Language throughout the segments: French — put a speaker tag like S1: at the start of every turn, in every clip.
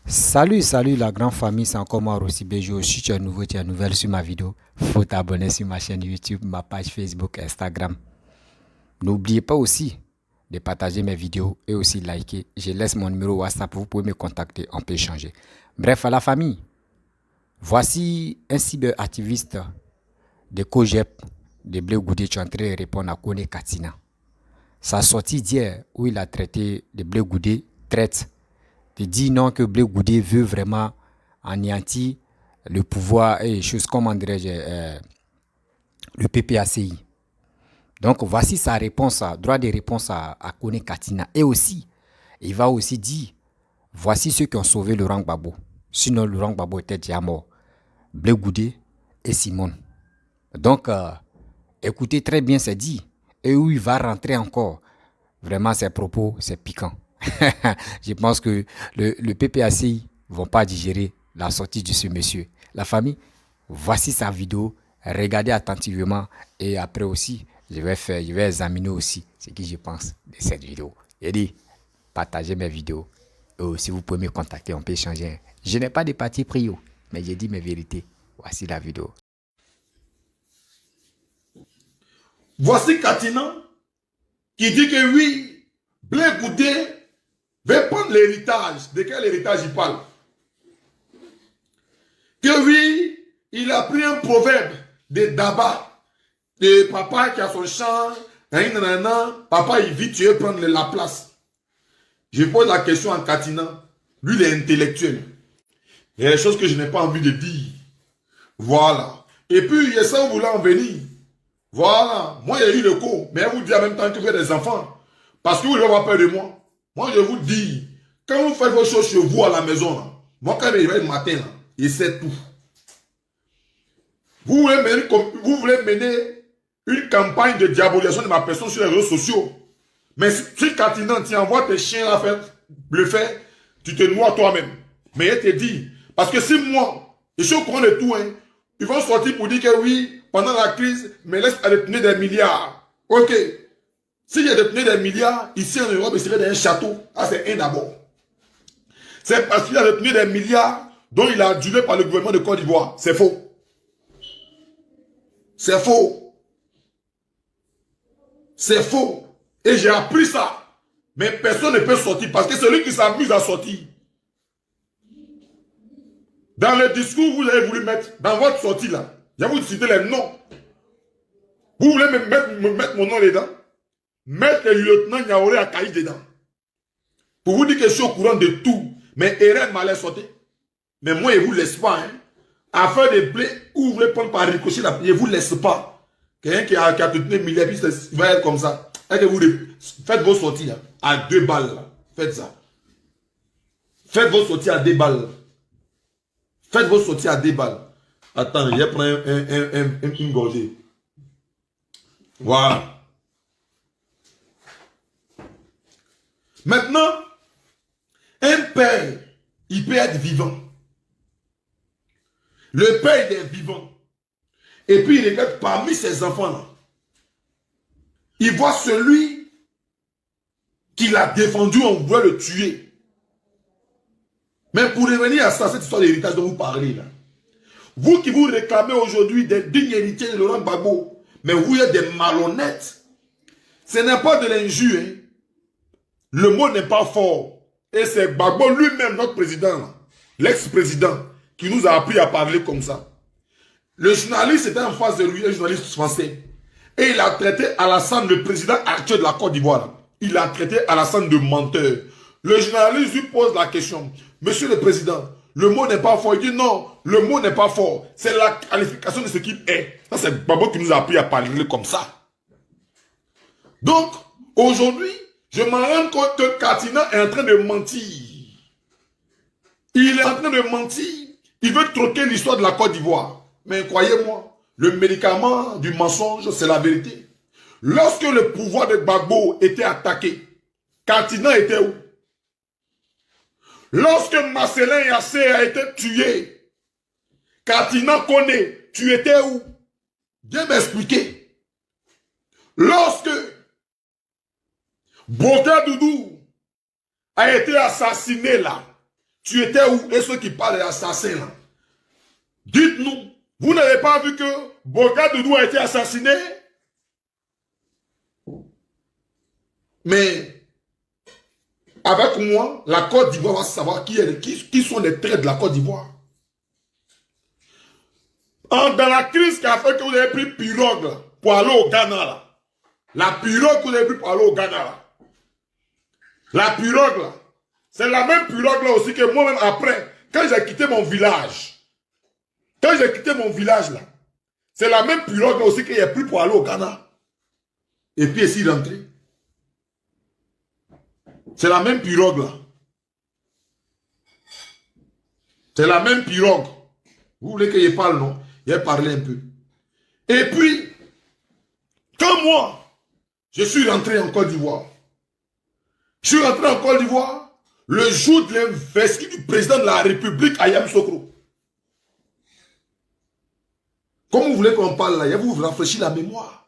S1: Salut la grande famille, c'est encore moi Rossi Bejo. Si tu es nouveau, tu es nouvelle sur ma vidéo, faut t'abonner sur ma chaîne YouTube, ma page Facebook, Instagram. N'oubliez pas aussi de partager mes vidéos et aussi liker. Je laisse mon numéro WhatsApp, vous pouvez me contacter, on peut échanger. Bref, à la famille, voici un cyberactiviste de Kojep, de Blé Goudé, tu es en train de répondre à Kone Katina. Sa sortie d'hier, où il a traité de Blé Goudé, traite de dire non que Blé Goudé veut vraiment anéantir le pouvoir et choses comme le PPACI. Donc voici sa réponse, droit de réponse à Kone Katina. Et aussi, il va aussi dire, voici ceux qui ont sauvé Laurent Gbagbo. Sinon, Laurent Gbagbo était déjà mort. Blé Goudé et Simone. Donc, écoutez très bien, c'est dit. Et où il va rentrer encore. Vraiment, ses propos, c'est piquant. Je pense que le PPACI ne vont pas digérer la sortie de ce monsieur. La famille, voici sa vidéo. Regardez attentivement. Et après aussi, je vais examiner aussi ce que je pense de cette vidéo. Et dit, partagez mes vidéos. Si vous pouvez me contacter, on peut échanger. Je n'ai pas de parti pris, mais j'ai dit mes vérités. Voici la vidéo.
S2: Voici Katina qui dit que oui, Blé Goudé veut prendre l'héritage. De quel héritage il parle? Que oui, il a pris un proverbe de Daba, de papa qui a son champ, papa il vit, tu veux prendre la place. Je pose la question à Katina. Lui, il est intellectuel. Il y a des choses que je n'ai pas envie de dire. Voilà. Et puis, il y a ça, vous voulez en venir. Voilà. Moi, il y a eu le coup. Mais elle vous dit en même temps que vous avez des enfants. Parce que vous devez avoir peur de moi. Moi, je vous dis, quand vous faites vos choses chez vous à la maison, là, moi, quand je vais le matin, là, il sait tout. Vous voulez mener une campagne de diabolisation de ma personne sur les réseaux sociaux. Mais si Katina, tu envoies tes chiens à faire le faire, tu te noies toi-même. Mais elle te dit, parce que si moi, je suis au courant de tout, hein, ils vont sortir pour dire que oui, pendant la crise, mais laisse à détenir des milliards. Ok. S'il y a détenu des milliards, ici en Europe, il serait dans un château. Ah, c'est un d'abord. C'est parce qu'il a détenu des milliards dont il a adulé par le gouvernement de Côte d'Ivoire. C'est faux. C'est faux. C'est faux. Et j'ai appris ça. Mais personne ne peut sortir parce que celui qui s'amuse à sortir. Dans le discours, vous avez voulu mettre, dans votre sortie là, je vais vous citer les noms. Vous voulez me mettre mon nom dedans? Mettre le lieutenant Niaouré à Caïd dedans. Pour vous dire que je suis au courant de tout. Mais Eren m'a laissé sauter. Mais moi, je ne vous laisse pas. Hein. Affaire de blé, où vous voulez prendre par ricochet, là, je ne vous laisse pas. Quelqu'un qui a tenu milliers, puis il va être comme ça. Et que vous faites vos sorties là, à 2 balles. Là. Faites ça. Faites vos sorties à 2 balles. Faites vos sorties à 2 balles. Attends, je vais prendre une gorgée. Voilà. Maintenant, un père, il peut être vivant. Le père, il est vivant. Et puis, il regarde parmi ses enfants-là. Il voit celui qui l'a défendu, on voulait le tuer. Mais pour revenir à ça, cette histoire d'héritage dont vous parlez, là. Vous qui vous réclamez aujourd'hui des dignes héritiers de Laurent Gbagbo, mais vous êtes des malhonnêtes. Ce n'est pas de l'injure. Hein. Le mot n'est pas fort. Et c'est Gbagbo lui-même, notre président, l'ex-président, qui nous a appris à parler comme ça. Le journaliste était en face de lui, un journaliste français. Et il a traité Alassane, le président actuel de la Côte d'Ivoire. Il a traité Alassane de menteur. Le journaliste lui pose la question. Monsieur le président, le mot n'est pas fort. Il dit non, le mot n'est pas fort. C'est la qualification de ce qu'il est. Ça, c'est Gbagbo qui nous a appris à parler comme ça. Donc, aujourd'hui, je me rends compte que Katina est en train de mentir. Il est en train de mentir. Il veut troquer l'histoire de la Côte d'Ivoire. Mais croyez-moi, le médicament du mensonge, c'est la vérité. Lorsque le pouvoir de Gbagbo était attaqué, Katina était où? Lorsque Marcelin Yassé a été tué, Katina Koné, tu étais où? Viens m'expliquer. Lorsque Boga Doudou a été assassiné là, tu étais où? Et ceux qui parlent d'assassins là. Dites-nous, vous n'avez pas vu que Boga Doudou a été assassiné? Mais avec moi, la Côte d'Ivoire va savoir qui sont les traits de la Côte d'Ivoire. Dans la crise qui a fait que vous avez pris pirogue pour aller au Ghana là. La pirogue que vous avez pris pour aller au Ghana là. La pirogue là. C'est la même pirogue là aussi que moi-même après, quand j'ai quitté mon village. Quand j'ai quitté mon village là. C'est la même pirogue là aussi que j'ai pris pour aller au Ghana. Et puis ici rentrer. C'est la même pirogue là. C'est la même pirogue. Vous voulez que je parle, non? J'ai parlé un peu. Et puis, quand moi, je suis rentré en Côte d'Ivoire. Je suis rentré en Côte d'Ivoire le jour de l'investiture du président de la République à Yamoussoukro. Comment vous voulez qu'on parle là? Vous rafraîchissez la mémoire.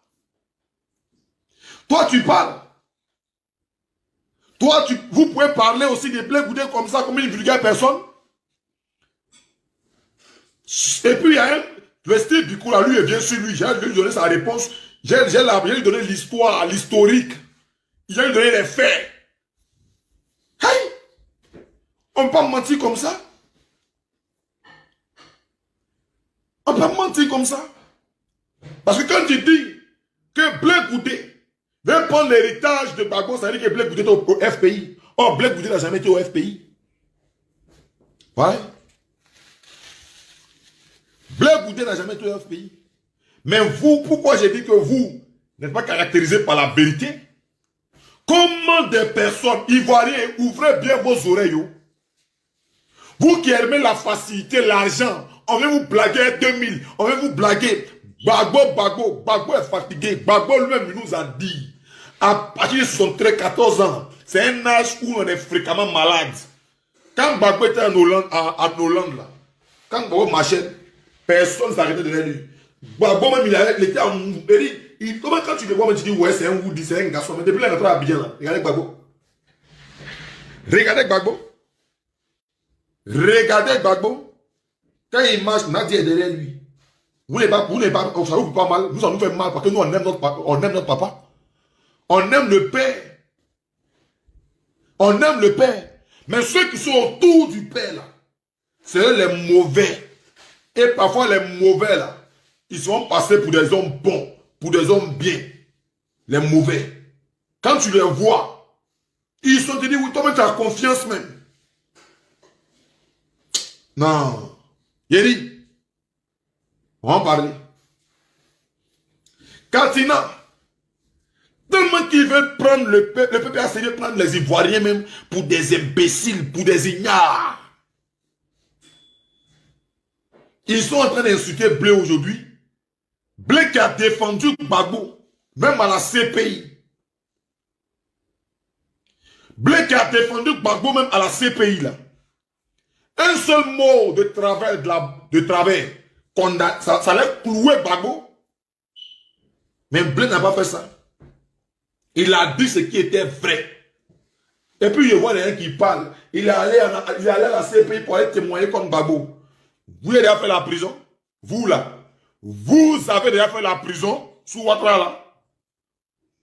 S2: Toi, tu parles. Toi, vous pouvez parler aussi des Blé Goudé comme ça, comme une vulgaire personne. Et puis, il y a un vestige du coup, là, lui, il vient sur lui. J'ai lui donner sa réponse. J'ai lui donné l'histoire, l'historique. J'ai lui donné les faits. Hey! On ne peut pas mentir comme ça. On ne peut pas mentir comme ça. Parce que quand tu dis que Blé Goudé veut prendre l'héritage de Gbagbo, ça veut dire que Blé Goudé est au FPI. Or, Blé Goudé n'a jamais été au FPI. Ouais. Blé Goudé n'a jamais été au FPI. Mais vous, pourquoi j'ai dit que vous n'êtes pas caractérisé par la vérité? Comment des personnes ivoiriennes, ouvrez bien vos oreilles. Vous qui aimez la facilité, l'argent, on vient vous blaguer à 2000, on vient vous blaguer. Gbagbo est fatigué. Gbagbo lui-même nous a dit, à partir de son 14 ans, c'est un âge où on est fréquemment malade. Quand Gbagbo était en Hollande, là, quand Gbagbo marchait, personne ne s'arrêtait derrière lui. Gbagbo même, il était en mouvement. Quand tu le vois, tu dis, ouais, c'est un Woody, c'est un garçon. Mais depuis là, il est à Abidjan, là. Regardez Gbagbo. Regardez Gbagbo. Regardez Gbagbo. Quand il marche, Nadia est derrière lui. Vous n'êtes pas, ça vous fait pas mal. Nous, ça nous fait mal parce que nous, on aime notre papa. On aime le père. On aime le père. Mais ceux qui sont autour du père, là, c'est eux les mauvais. Et parfois, les mauvais, là, ils sont passés pour des hommes bons, pour des hommes bien. Les mauvais. Quand tu les vois, ils sont dit, oui, toi-même, tu as confiance même. Non. Yéri, on va en parler. Katina, tellement qu'il veut prendre le peuple a essayé de prendre les Ivoiriens même pour des imbéciles, pour des ignares. Ils sont en train d'insulter Blé aujourd'hui. Blé qui a défendu Gbagbo, même à la CPI. Blé qui a défendu Gbagbo, même à la CPI là. Un seul mot de travers, ça allait clouer Gbagbo. Mais Blé n'a pas fait ça. Il a dit ce qui était vrai. Et puis, il voit les gens qui parlent. Il est allé à la CPI pour aller témoigner comme Gbagbo. Vous avez déjà fait la prison? Vous là. Vous avez déjà fait la prison sous Ouattara là.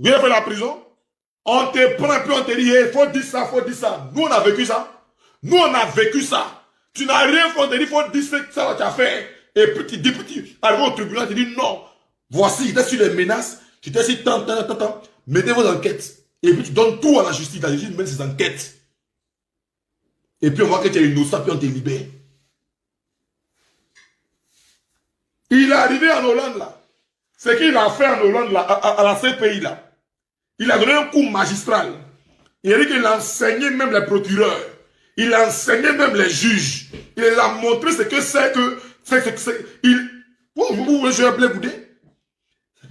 S2: Vous avez fait la prison? On te prend puis on te dit, il faut dire ça, il faut dire ça. Nous, on a vécu ça. Nous, on a vécu ça. Tu n'as rien fait, on te dit, il faut dire ça que tu as fait. Et puis tu dis, arrivé au tribunal, tu dis non. Voici, j'étais sur les menaces, j'étais sur tant. Mettez vos enquêtes. Et puis tu donnes tout à la justice mène ses enquêtes. Et puis on voit que tu es innocent, puis on te libère. Il est arrivé en Hollande là. Ce qu'il a fait en Hollande là, à la CPI là. Il a donné un coup magistral. Il a dit qu'il a enseigné même les procureurs. Il a enseigné même les juges. Il a montré ce que c'est que... Vous voulez jouer à Blé Goudé?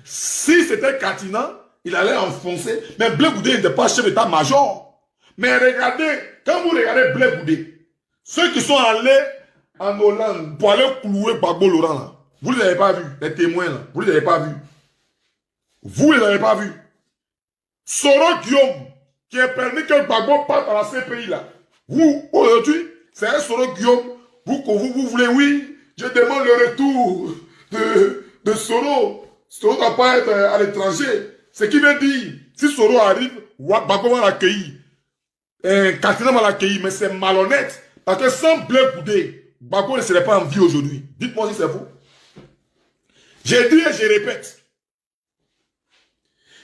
S2: Si c'était Katina, il allait enfoncer. Mais Blé Goudé n'était pas chef d'état-major. Mais regardez, quand vous regardez Blé Goudé, ceux qui sont allés en Hollande pour aller clouer Gbagbo Laurent là, vous ne les avez pas vus, les témoins là, vous ne les avez pas vus. Vous ne les avez pas vus. Soro Guillaume, qui a permis que Gbagbo parte à la CPI là. Vous, aujourd'hui, c'est un Soro Guillaume. Vous voulez, oui, je demande le retour de Soro. Soro ne doit pas être à l'étranger. Ce qui veut dire, si Soro arrive, Gbagbo va l'accueillir. Katina va l'accueillir, mais c'est malhonnête. Parce que sans Blé Goudé, Gbagbo ne serait pas en vie aujourd'hui. Dites-moi si c'est vous. J'ai dit et je répète.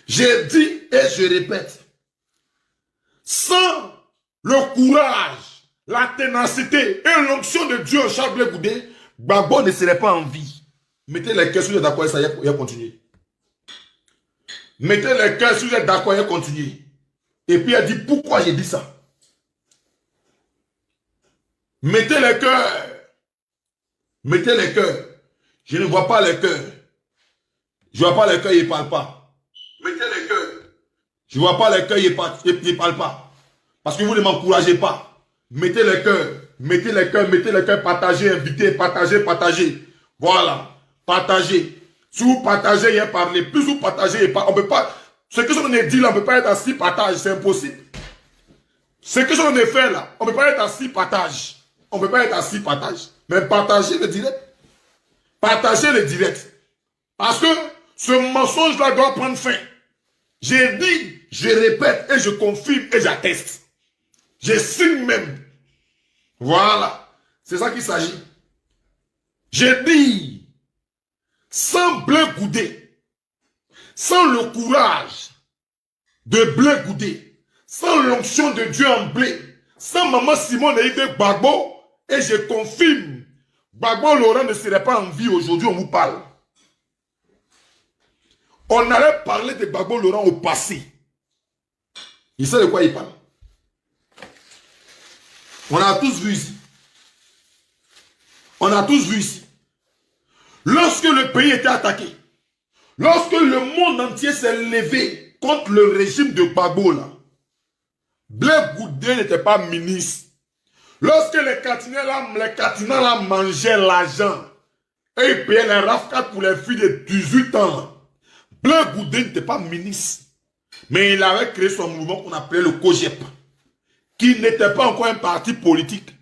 S2: J'ai dit et je répète. Sans le courage, la ténacité et l'onction de Dieu en Charles Blé Goudé, Gbagbo ne serait pas en vie. Mettez les cœurs sur les d'accord et ça y a continué. Mettez les cœurs sur les d'accord et continué. Et puis elle dit pourquoi j'ai dit ça. Mettez les cœurs. Mettez les cœurs. Je ne vois pas les cœurs. Je ne vois pas les cœurs, il ne parle pas. Mettez les cœurs. Je ne vois pas les cœurs, il ne parle pas. Parce que vous ne m'encouragez pas. Mettez les cœurs. Mettez les cœurs, mettez les cœurs. Partagez, invitez, partagez, partagez. Voilà. Partagez. Si vous partagez, il y a parlé. Plus vous partagez, on ne peut pas. Ce que je vous ai dit là, on ne peut pas être à 6 partages. C'est impossible. Ce que je vous ai fait là, on ne peut pas être à 6 partages. On ne peut pas être à 6 partages. Mais partagez le direct. Partagez le direct. Parce que ce mensonge-là doit prendre fin. J'ai dit, je répète et je confirme et j'atteste. Je signe même. Voilà. C'est ça qu'il s'agit. J'ai dit, sans Blé Goudé, sans le courage de Blé Goudé, sans l'onction de Dieu en blé, sans Maman Simone et Gbagbo, et je confirme, Gbagbo Laurent ne serait pas en vie aujourd'hui, on vous parle. On allait parler de Gbagbo Laurent au passé. Il sait de quoi il parle. On a tous vu ici. On a tous vu ici. Lorsque le pays était attaqué, lorsque le monde entier s'est levé contre le régime de Gbagbo, là, Blé Goudé n'était pas ministre. Lorsque les Katina là mangeaient l'argent et ils payaient les RAF4 pour les filles de 18 ans, Blé Goudé n'était pas ministre. Mais il avait créé son mouvement qu'on appelait le COGEP, qui n'était pas encore un parti politique,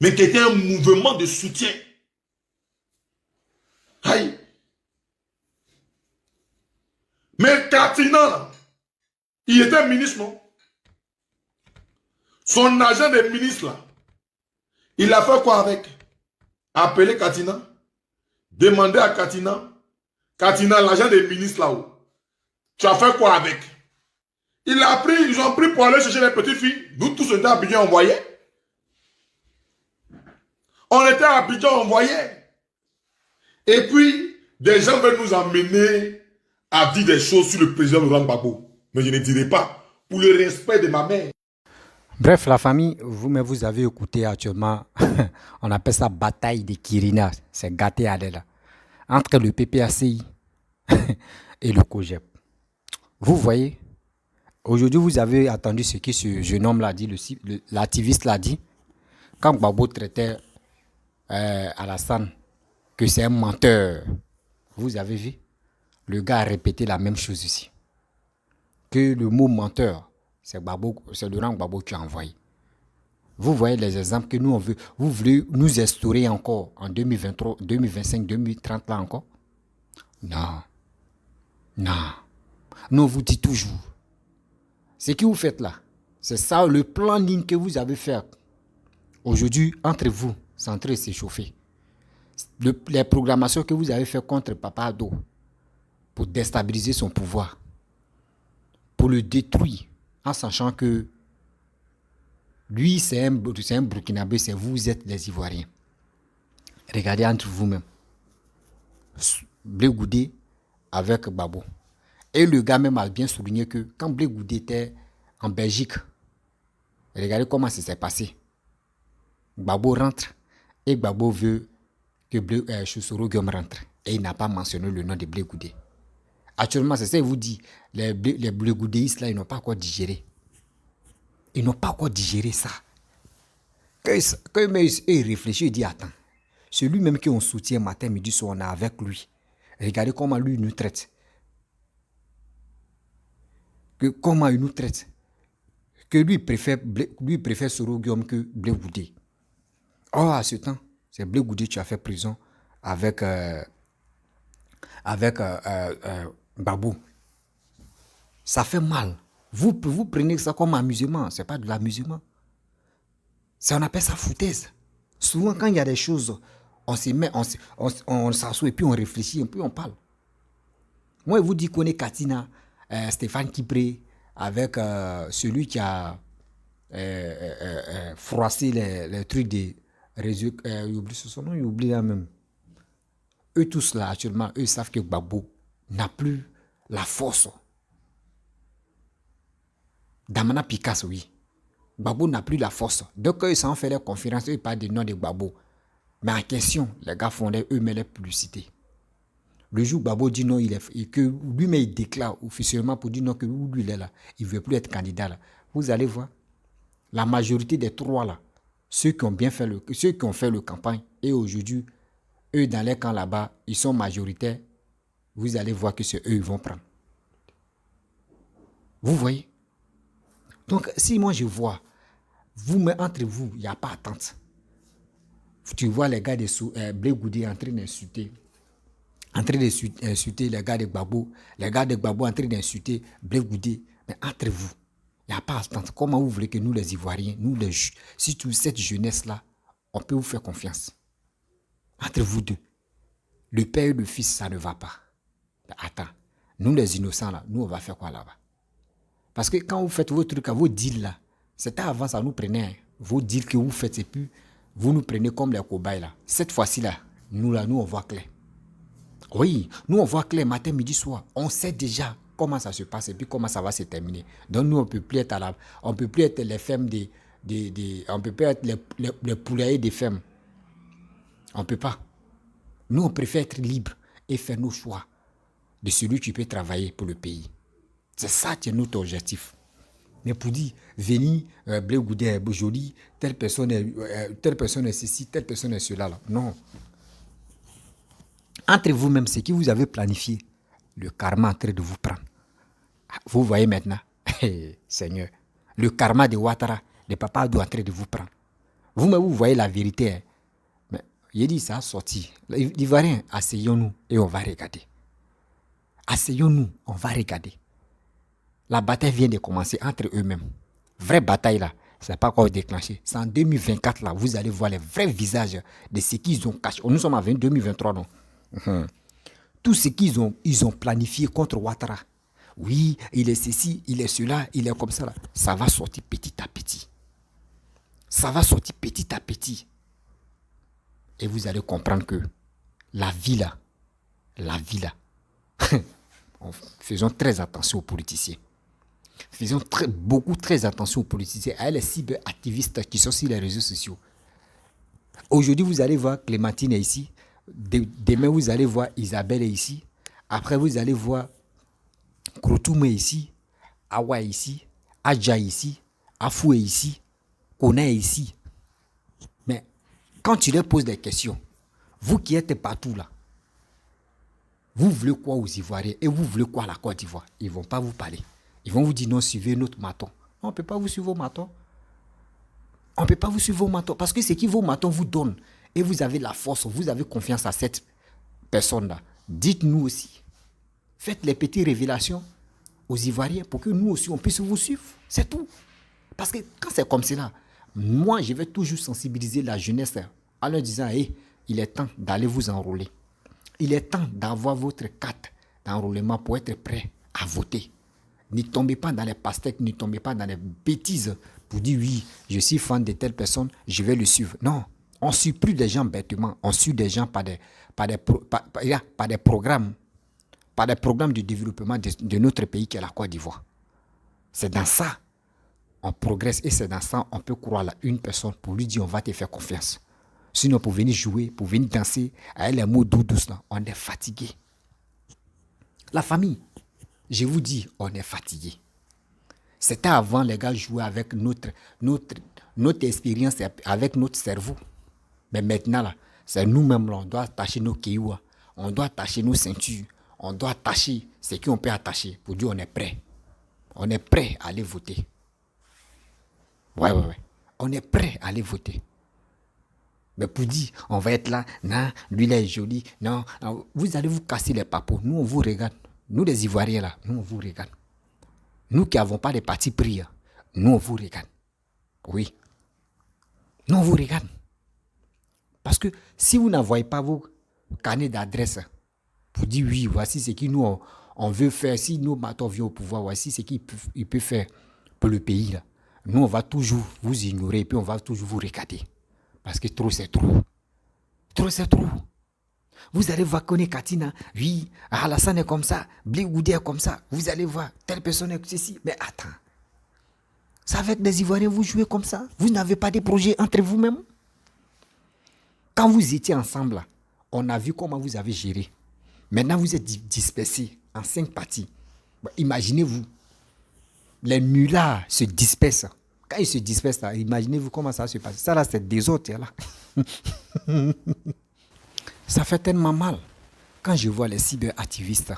S2: mais qui était un mouvement de soutien. Aïe. Mais Katina, il était ministre, non? Son agent de ministre, là, il a fait quoi avec? Appeler Katina, demander à Katina, l'agent de ministre là-haut, tu as fait quoi avec? Ils ont pris pour aller chercher les petites filles. Nous tous on était à Abidjan, on voyait. On était à Abidjan, on voyait. Et puis, des gens veulent nous emmener à dire des choses sur le président Laurent Gbagbo. Mais je ne dirai pas, pour le respect de ma mère.
S1: Bref, la famille, vous avez écouté actuellement, on appelle ça bataille de Kirina, c'est gâté à là, entre le PPACI et le COGEP. Vous voyez, aujourd'hui vous avez entendu ce que ce jeune homme l'a dit, l'activiste l'a dit, quand Gbagbo traitait Alassane que c'est un menteur. Vous avez vu, le gars a répété la même chose ici. Que le mot menteur, c'est Laurent Gbagbo qui a envoyé. Vous voyez les exemples que nous on veut. Vous voulez nous instaurer encore en 2023, 2025, 2030 là encore? Non. Non. Nous on vous dit toujours. Ce que vous faites là, c'est ça le planning que vous avez fait. Aujourd'hui, entre vous, c'est en train de s'échauffer. Les programmations que vous avez fait contre Papa Ado pour déstabiliser son pouvoir, pour le détruire, en sachant que lui, c'est un Burkinabé, c'est vous êtes les Ivoiriens. Regardez entre vous-même. Blé Goudé avec Gbagbo. Et le gars même a bien souligné que quand Blé Goudé était en Belgique, regardez comment ça s'est passé. Gbagbo rentre et Gbagbo veut que Soro Guillaume rentre. Et il n'a pas mentionné le nom de Blé Goudé. Actuellement, c'est ça, il vous dit, les Blé Goudéistes là, ils n'ont pas encore digéré. Ils n'ont pas encore digéré ça. Quand ils réfléchissent, ils disent, attends, celui même qu'on soutient matin, midi, soir, on est avec lui. Regardez comment lui nous traite. Comment il nous traite. que lui préfère Soro Guillaume que Blé Goudé. Oh, à ce temps, c'est Blé Goudé qui a fait prison avec Babou. Ça fait mal. Vous prenez ça comme amusement. Ce n'est pas de l'amusement. On appelle ça foutaise. Souvent, quand il y a des choses, on s'assoit et puis on réfléchit et puis on parle. Moi, je vous dis qu'on est Katina, Stéphane Kipré, avec celui qui a froissé les trucs des réseaux. J'oublie son nom, j'oublie là même. Eux tous là, actuellement, eux savent que Gbagbo n'a plus la force. Damana Picasso, oui. Gbagbo n'a plus la force. Donc, eux, ça en fait les conférences, eux, ils parlent du nom de Gbagbo. Mais en question, les gars font eux-mêmes les publicités. Le jour où Gbagbo dit non, que lui-même il déclare officiellement pour dire non, que lui il est là, il ne veut plus être candidat là. Vous allez voir, la majorité des trois là, ceux qui ont fait le campagne, et aujourd'hui, eux dans les camps là-bas, ils sont majoritaires. Vous allez voir que c'est eux qui vont prendre. Vous voyez? Donc, si moi je vois, entre vous, il n'y a pas attente. Tu vois les gars de Blé Goudé en train d'insulter les gars de Gbagbo, les gars de Gbagbo en train d'insulter Blé Goudé. Mais entre vous, il n'y a pas attente. Comment vous voulez que nous les Ivoiriens, surtout cette jeunesse-là, on peut vous faire confiance? Entre vous deux, le père et le fils, ça ne va pas. Mais attends, nous les innocents là, nous on va faire quoi là-bas? Parce que quand vous faites vos trucs, vos deals là, c'était avant ça nous prenait. Vos deals que vous faites et puis vous nous prenez comme les cobayes là. Cette fois-ci là, nous on voit clair. Oui, nous on voit clair matin, midi, soir. On sait déjà comment ça se passe et puis comment ça va se terminer. Donc nous on peut plus être on peut plus être les femmes on peut plus être les poulaillers des femmes. On peut pas. Nous on préfère être libre et faire nos choix de celui qui peut travailler pour le pays. C'est ça qui est notre objectif. Mais pour dire, venir, Blé Goudé est joli, telle personne est ceci, telle personne est cela. Là. Non. Entre vous-même, ce que vous avez planifié, le karma est en train de vous prendre. Vous voyez maintenant, Seigneur, le karma de Ouattara, le papa est en train de vous prendre. Vous-même, vous voyez la vérité. Hein. Mais il dit, ça a sorti. L'Ivoirien, asseyons-nous et on va regarder. Asseyons-nous, on va regarder. La bataille vient de commencer entre eux-mêmes. Vraie bataille là, ça n'est pas encore déclenché. C'est en 2024 là, vous allez voir les vrais visages de ce qu'ils ont caché. Nous sommes en 2023 non. Tout ce qu'ils ont planifié contre Ouattara. Oui, il est ceci, il est cela, il est comme ça là. Ça va sortir petit à petit. Ça va sortir petit à petit. Et vous allez comprendre que la vie là, faisons très attention aux politiciens. Faisons très attention aux politiciens, à les cyberactivistes qui sont sur les réseaux sociaux. Aujourd'hui, vous allez voir Clémentine est ici. Demain, vous allez voir Isabelle est ici. Après, vous allez voir Krotoum est ici. Awa est ici. Adja est ici. Afou est ici. Kona est ici. Mais quand tu leur poses des questions, vous qui êtes partout là, vous voulez quoi aux Ivoiriens et vous voulez quoi à la Côte d'Ivoire? Ils ne vont pas vous parler. Ils vont vous dire non, suivez notre maton. On ne peut pas vous suivre vos matons. On ne peut pas vous suivre vos matons. Parce que c'est qui vos matons vous donnent. Et vous avez la force, vous avez confiance à cette personne-là. Dites-nous aussi. Faites les petites révélations aux Ivoiriens pour que nous aussi, on puisse vous suivre. C'est tout. Parce que quand c'est comme cela, moi, je vais toujours sensibiliser la jeunesse en leur disant, hey, il est temps d'aller vous enrôler. Il est temps d'avoir votre carte d'enrôlement pour être prêt à voter. Ne tombez pas dans les pastèques, ne tombez pas dans les bêtises pour dire oui, je suis fan de telle personne, je vais le suivre. Non, on ne suit plus des gens bêtement, on suit des gens par des programmes de développement de notre pays qui est la Côte d'Ivoire. C'est dans ça on progresse et c'est dans ça on peut croire à une personne pour lui dire on va te faire confiance. Sinon pour venir jouer, pour venir danser, avec les mots doux douces, on est fatigué. La famille, je vous dis, on est fatigué. C'était avant, les gars jouaient avec notre expérience, avec notre cerveau. Mais maintenant, là, c'est nous-mêmes, là, on doit attacher nos kéouas, on doit attacher nos ceintures, on doit attacher ce qu'on peut attacher pour dire on est prêt. On est prêt à aller voter. Ouais. On est prêt à aller voter. Mais pour dire, on va être là, non, lui là est joli, non, vous allez vous casser les papos. Nous, on vous regarde. Nous, les Ivoiriens là, nous, on vous regarde. Nous qui n'avons pas les partis pris, nous, on vous regarde. Oui. Nous, on vous regarde. Parce que si vous n'envoyez pas vos carnets d'adresse pour dire oui, voici ce que nous, on veut faire, si nous, Maton vient au pouvoir, voici ce qu'il peut faire pour le pays, là. Nous, on va toujours vous ignorer et puis on va toujours vous regarder. Parce que trop, c'est trop. Trop, c'est trop. Vous allez voir Kone Katina, oui, Alassane est comme ça, Blé Goudé est comme ça. Vous allez voir, telle personne est ceci. Mais attends, c'est avec des Ivoiriens, vous jouez comme ça? Vous n'avez pas de projets entre vous-même? Quand vous étiez ensemble, là, on a vu comment vous avez géré. Maintenant, vous êtes dispersés en 5 parties. Bon, imaginez-vous, les nullards se dispersent. Quand ils se dispersent, là, imaginez-vous comment ça se passe. Ça, là, c'est des autres, là. Ça fait tellement mal. Quand je vois les cyberactivistes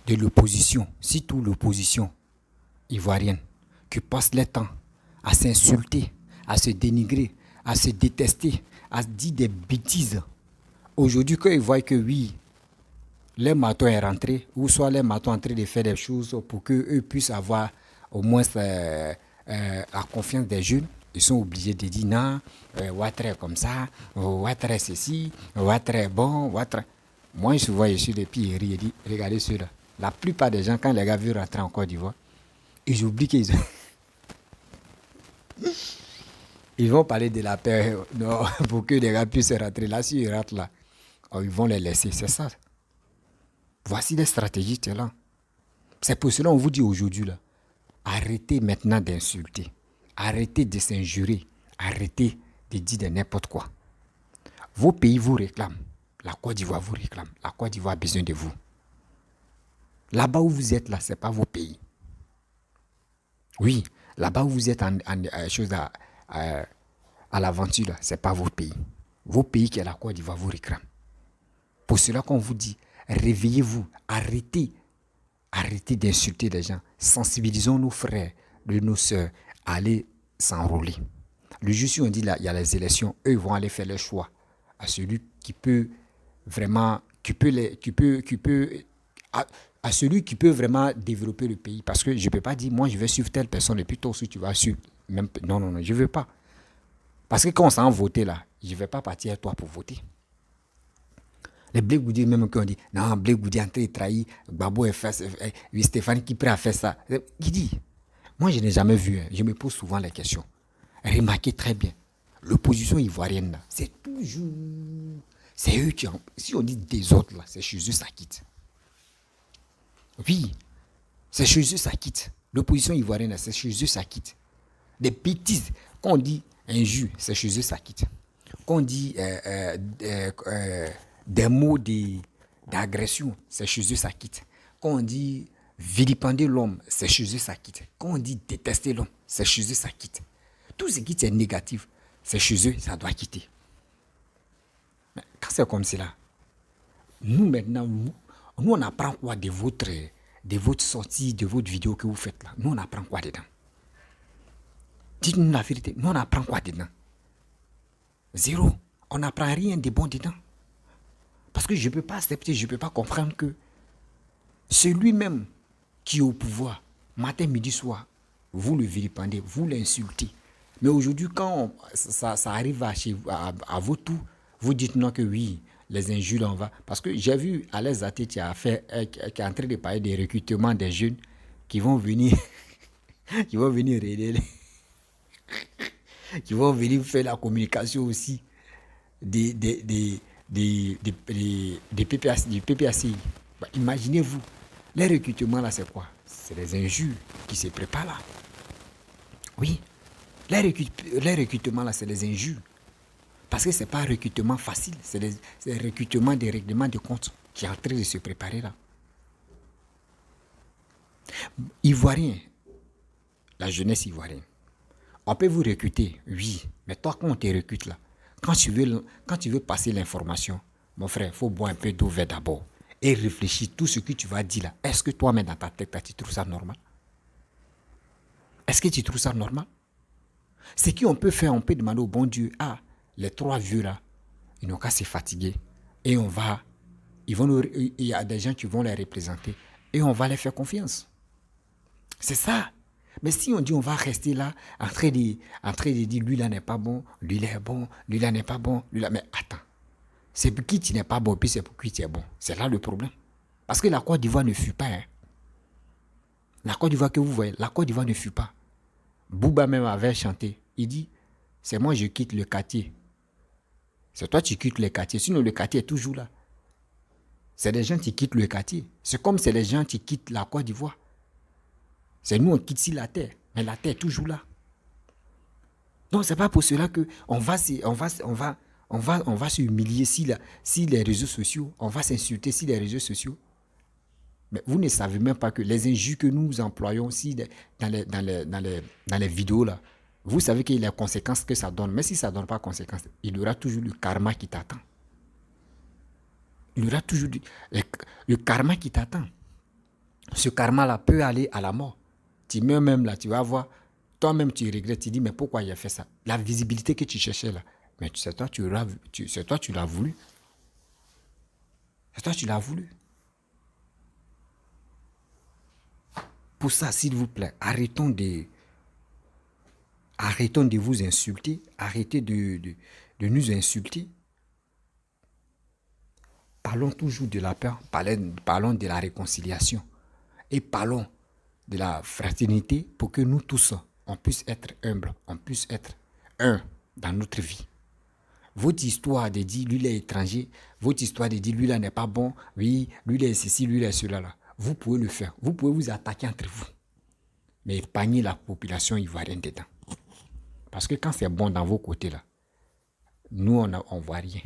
S1: de l'opposition, surtout l'opposition ivoirienne, qui passent leur temps à s'insulter, à se dénigrer, à se détester, à se dire des bêtises. Aujourd'hui, quand ils voient que oui, les matons est rentré, ou soit les matons en train de faire des choses pour qu'eux puissent avoir au moins la confiance des jeunes, ils sont obligés de dire non, Ouattara comme ça, Ouattara ceci, Ouattara bon, Ouattara. Moi, souvent, je suis des pierreries et dis, regardez ceux-là. La plupart des gens, quand les gars veulent rentrer en Côte d'Ivoire, ils oublient qu'ils ils vont parler de la paix non, pour que les gars puissent rentrer. Là, s'ils rentrent là, ils vont les laisser. C'est ça. Voici les stratégies, c'est là. C'est pour cela qu'on vous dit aujourd'hui, là, arrêtez maintenant d'insulter. Arrêtez de s'injurer. Arrêtez de dire de n'importe quoi. Vos pays vous réclament. La Côte d'Ivoire vous réclame. La Côte d'Ivoire a besoin de vous. Là-bas où vous êtes, là, ce n'est pas vos pays. Oui, là-bas où vous êtes à l'aventure, ce n'est pas vos pays. Vos pays qui est la Côte d'Ivoire vous réclament. Pour cela qu'on vous dit, réveillez-vous, arrêtez d'insulter les gens. Sensibilisons nos frères, nos sœurs à aller s'enrôler. Le jour où on dit là, il y a les élections, eux vont aller faire le choix à celui qui peut vraiment, à celui qui peut vraiment développer le pays. Parce que je ne peux pas dire, moi je vais suivre telle personne et puis toi aussi tu vas suivre. Non, je ne veux pas. Parce que quand on s'en voter là, je ne vais pas partir à toi pour voter. Les Blé Goudé, même quand on dit, non, Blé Goudé est en train de trahir, Gbagbo est fait, oui, Stéphane qui prêt à faire ça. Qui dit? Moi, je n'ai jamais vu, je me pose souvent la question. Remarquez très bien, l'opposition ivoirienne, là, c'est toujours, c'est eux qui, si on dit des autres, là, c'est chez eux ça quitte. Oui, c'est chez eux ça quitte. L'opposition ivoirienne, là, c'est chez eux ça quitte. Des bêtises, quand on dit injure, c'est chez eux ça quitte. Quand on dit des mots d'agression, c'est chez eux ça quitte. Quand on dit vilipender l'homme, c'est chez eux ça quitte. Quand on dit détester l'homme, c'est chez eux ça quitte. Tout ce qui est négatif, c'est chez eux, ça doit quitter. Mais quand c'est comme cela, nous maintenant, nous on apprend quoi de votre sortie, de votre vidéo que vous faites là? Nous on apprend quoi dedans? Dites-nous la vérité, nous on apprend quoi dedans? Zéro. On n'apprend rien de bon dedans. Parce que je ne peux pas accepter, je ne peux pas comprendre que celui-même qui est au pouvoir, matin, midi, soir, vous le vilipendez, vous l'insultez. Mais aujourd'hui, quand ça arrive à vos tours, vous dites non que oui, les injures, on va. Parce que j'ai vu Alain Zaté qui est en train de parler des recrutements des jeunes qui vont venir, qui vont venir aider, qui vont venir faire la communication aussi des PPACI. Bah, imaginez-vous, les recrutements là, c'est quoi? C'est les injures qui se préparent là. Oui, les recrutements là, c'est les injures. Parce que ce n'est pas un recrutement facile, c'est le recrutement des règlements de compte qui est en train de se préparer là. Ivoirien, la jeunesse ivoirienne, on peut vous recruter, oui, mais toi, quand on te recrute là, quand tu veux passer l'information, mon frère, il faut boire un peu d'eau verte d'abord et réfléchir tout ce que tu vas dire là. Est-ce que toi-même dans ta tête, tu trouves ça normal? Est-ce que tu trouves ça normal? Ce qu'on peut faire, on peut demander au bon Dieu, ah, les 3 vieux là, ils n'ont qu'à se fatiguer. Et il y a des gens qui vont les représenter. Et on va les faire confiance. C'est ça. Mais si on dit on va rester là, en train de dire, lui là n'est pas bon, lui là est bon, lui là n'est pas bon, lui là... Mais attends, c'est pour qui tu n'es pas bon, puis c'est pour qui tu es bon. C'est là le problème. Parce que la Côte d'Ivoire ne fut pas. Hein. La Côte d'Ivoire que vous voyez, la Côte d'Ivoire ne fut pas. Bouba même avait chanté. Il dit, c'est moi je quitte le quartier. C'est toi qui quittes le quartier. Sinon le quartier est toujours là. C'est des gens qui quittent le quartier. C'est comme c'est les gens qui quittent la Côte d'Ivoire. C'est nous on quitte ici la terre. Mais la terre est toujours là. Donc c'est pas pour cela que on va se humilier si les réseaux sociaux, on va s'insulter si les réseaux sociaux. Mais vous ne savez même pas que les injures que nous employons aussi dans les vidéos là, vous savez qu'il y a les conséquences que ça donne. Mais si ça ne donne pas de conséquences, il y aura toujours le karma qui t'attend. Il y aura toujours le karma qui t'attend. Ce karma là peut aller à la mort. Tu meurs même là, tu vas voir, toi-même tu regrettes, tu dis mais pourquoi il a fait ça? La visibilité que tu cherchais là, mais c'est toi, tu l'as voulu. C'est toi, tu l'as voulu. Pour ça, s'il vous plaît, arrêtons de vous insulter, arrêtez de nous insulter. Parlons toujours de la paix, parlons de la réconciliation et parlons de la fraternité pour que nous tous, on puisse être humbles, on puisse être un dans notre vie. Votre histoire de dire lui il est étranger, votre histoire de dire lui là n'est pas bon, oui, lui il est ceci, lui il est cela là. Vous pouvez le faire, vous pouvez vous attaquer entre vous. Mais épargnez la population ivoirienne dedans. Parce que quand c'est bon dans vos côtés là, nous on ne voit rien.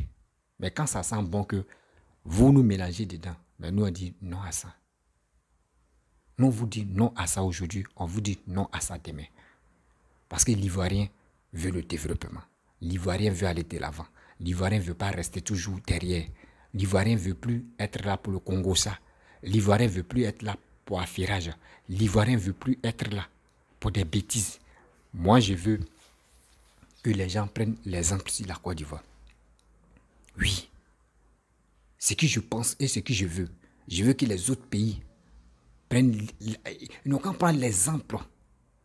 S1: Mais quand ça sent bon que vous nous mélangez dedans, mais nous on dit non à ça. Nous on vous dit non à ça aujourd'hui, on vous dit non à ça demain. Parce que l'Ivoirien veut le développement. L'Ivoirien veut aller de l'avant. L'Ivoirien ne veut pas rester toujours derrière. L'Ivoirien ne veut plus être là pour le Congo ça. L'Ivoirien ne veut plus être là pour affirage. L'Ivoirien ne veut plus être là pour des bêtises. Moi, je veux que les gens prennent l'exemple sur la Côte d'Ivoire. Oui. Ce que je pense et ce que je veux. Je veux que les autres pays prennent... Ils n'ont qu'à prendre l'exemple.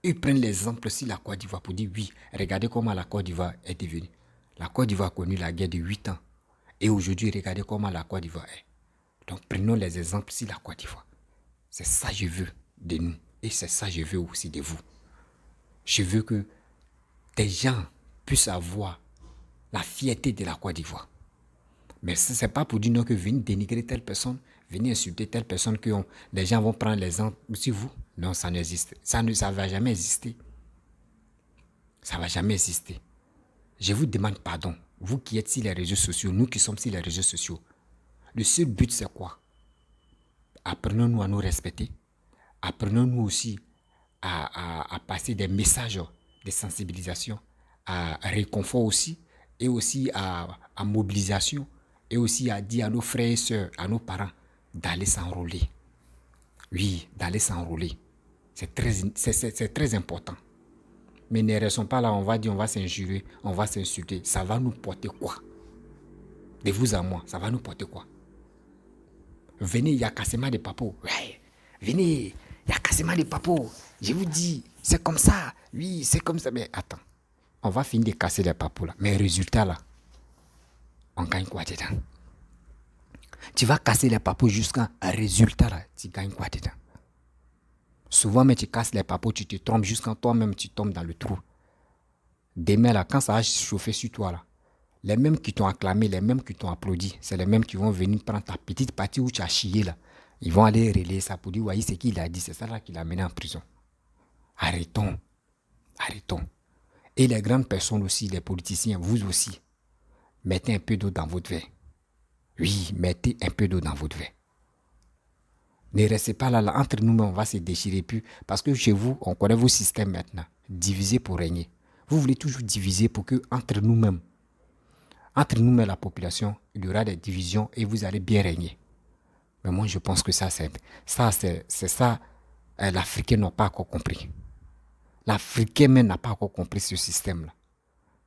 S1: Ils prennent l'exemple sur la Côte d'Ivoire pour dire oui, regardez comment la Côte d'Ivoire est devenue. La Côte d'Ivoire a connu la guerre de 8 ans. Et aujourd'hui, regardez comment la Côte d'Ivoire est. Donc prenons les exemples sur la Côte d'Ivoire. C'est ça que je veux de nous. Et c'est ça que je veux aussi de vous. Je veux que des gens puissent avoir la fierté de la Côte d'Ivoire. Mais ce n'est pas pour dire non que venir dénigrer telle personne, venir insulter telle personne que les gens vont prendre l'exemple sur vous. Non, ça n'existe. Ça ne va jamais exister. Ça ne va jamais exister. Je vous demande pardon. Vous qui êtes sur les réseaux sociaux, nous qui sommes sur les réseaux sociaux. Le seul but, c'est quoi? Apprenons-nous à nous respecter. Apprenons-nous aussi à passer des messages de sensibilisation, à réconfort aussi, et aussi à mobilisation, et aussi à dire à nos frères et sœurs, à nos parents, d'aller s'enrôler. Oui, d'aller s'enrôler. C'est très important. Mais ne restons pas là, on va dire, on va s'injurer, on va s'insulter. Ça va nous porter quoi? De vous à moi, ça va nous porter quoi? Venez, il y a Kassema de Papo. Ouais, venez, il y a Kassema de Papo. Je vous dis, c'est comme ça. Oui, c'est comme ça. Mais attends, on va finir de casser les papos là. Mais résultat là, on gagne quoi dedans? Tu vas casser les papos jusqu'à un résultat là, tu gagnes quoi dedans? Souvent, mais tu casses les papos, tu te trompes jusqu'à toi-même, tu tombes dans le trou. Demain là, quand ça va chauffer sur toi là, les mêmes qui t'ont acclamé, les mêmes qui t'ont applaudi, c'est les mêmes qui vont venir prendre ta petite partie où tu as chié là. Ils vont aller relayer ça pour dire, voyez ce qu'il a dit, c'est ça là qui l'a mené en prison. Arrêtons. Arrêtons. Et les grandes personnes aussi, les politiciens, vous aussi, mettez un peu d'eau dans votre verre. Oui, mettez un peu d'eau dans votre verre. Ne restez pas là, entre nous, on va se déchirer plus. Parce que chez vous, on connaît vos systèmes maintenant. Diviser pour régner. Vous voulez toujours diviser pour que entre nous-mêmes, la population, il y aura des divisions et vous allez bien régner. Mais moi, je pense que ça, l'Africain n'a pas encore compris. L'Africain même n'a pas encore compris ce système-là.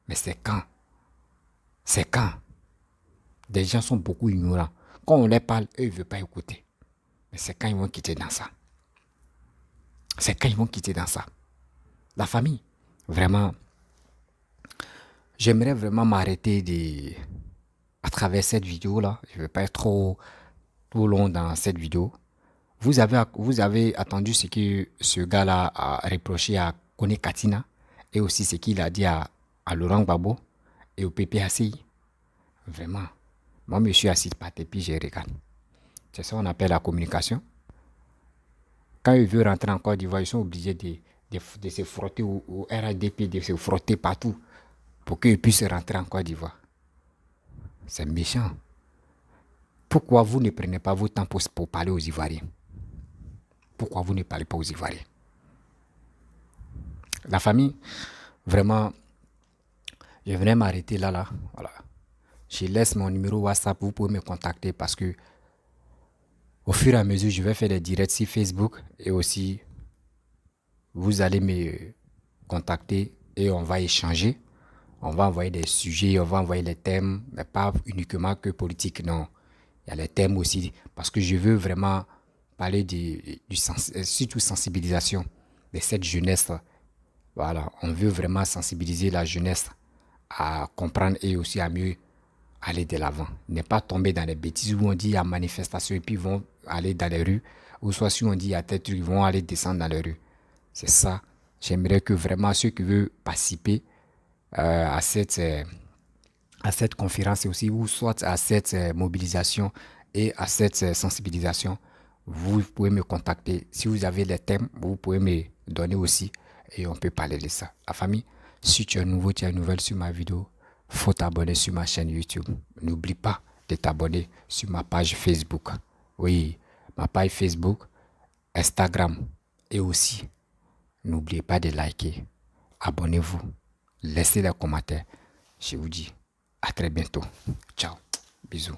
S1: Mais c'est quand? C'est quand? Des gens sont beaucoup ignorants. Quand on leur parle, eux, ils ne veulent pas écouter. Mais c'est quand ils vont quitter dans ça. C'est quand ils vont quitter dans ça. La famille, vraiment, j'aimerais vraiment m'arrêter à travers cette vidéo-là. Je ne vais pas être trop long dans cette vidéo. Vous avez attendu ce que ce gars-là a reproché à Kone Katina et aussi ce qu'il a dit à Laurent Gbagbo et au PPACI. Vraiment. Moi, je me suis assis par terre puis je regarde. C'est ça qu'on appelle la communication. Quand ils veulent rentrer en Côte d'Ivoire, ils sont obligés de se frotter au RADP, de se frotter partout pour qu'ils puissent rentrer en Côte d'Ivoire. C'est méchant. Pourquoi vous ne prenez pas votre temps pour parler aux Ivoiriens? Pourquoi vous ne parlez pas aux Ivoiriens? La famille, vraiment, je venais m'arrêter là. Voilà. Je laisse mon numéro WhatsApp, vous pouvez me contacter parce que au fur et à mesure, je vais faire des directs sur Facebook et aussi vous allez me contacter et on va échanger. On va envoyer des sujets, on va envoyer des thèmes, mais pas uniquement que politique, non. Il y a les thèmes aussi, parce que je veux vraiment parler surtout sensibilisation de cette jeunesse. Voilà, on veut vraiment sensibiliser la jeunesse à comprendre et aussi à mieux aller de l'avant. Ne pas tomber dans les bêtises où on dit il y a manifestation et puis ils vont aller dans les rues, ou soit si on dit il y a tel truc, ils vont aller descendre dans les rues. C'est ça. J'aimerais que vraiment ceux qui veulent participer à cette conférence aussi, ou soit à cette mobilisation et à cette sensibilisation, vous pouvez me contacter. Si vous avez des thèmes, vous pouvez me donner aussi et on peut parler de ça. La famille, si tu es nouveau, tu as une nouvelle sur ma vidéo, faut t'abonner sur ma chaîne YouTube. N'oublie pas de t'abonner sur ma page Facebook. Oui, ma page Facebook, Instagram et aussi, n'oubliez pas de liker. Abonnez-vous. Laissez des commentaires. Je vous dis à très bientôt. Ciao. Bisous.